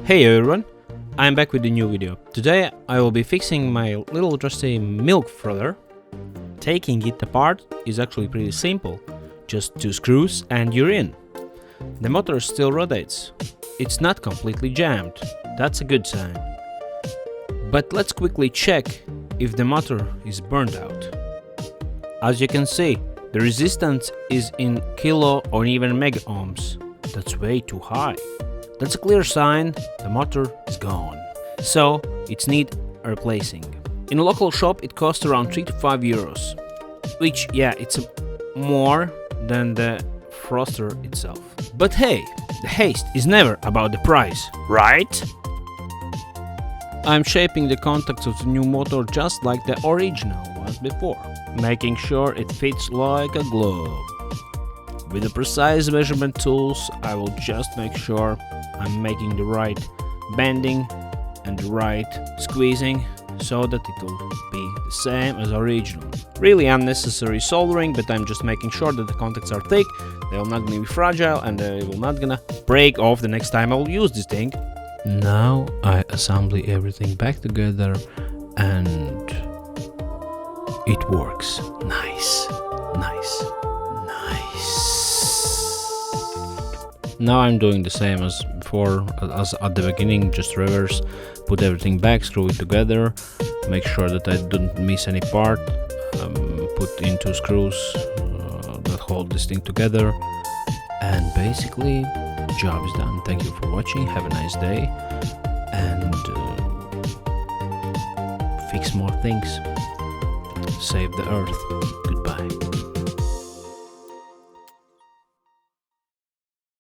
Hey everyone, I'm back with a new video. Today I will be fixing my little trusty milk frother. Taking it apart is actually pretty simple. Just 2 screws and you're in. The motor still rotates. It's not completely jammed. That's a good sign. But let's quickly check if the motor is burned out. As you can see, the resistance is in kilo or even mega ohms. That's way too high. That's a clear sign the motor is gone. So it's need replacing. In a local shop it costs around 3 to 5 euros. Which, yeah, it's more than the Frother itself. But hey, the haste is never about the price, right? I'm shaping the contacts of the new motor just like the original ones before, making sure it fits like a glove. With the precise measurement tools, I will just make sure I'm making the right bending and the right squeezing so that it will be the same as original. Really unnecessary soldering, but I'm just making sure that the contacts are thick, they will not gonna be fragile and they will not gonna break off the next time I will use this thing. Now I assemble everything back together and it works. Nice. Now I'm doing the same as before, as at the beginning, just reverse, put everything back, screw it together, make sure that I don't miss any part, put in 2 screws that hold this thing together, and basically the job is done. Thank you for watching, have a nice day, and fix more things, save the earth. Goodbye.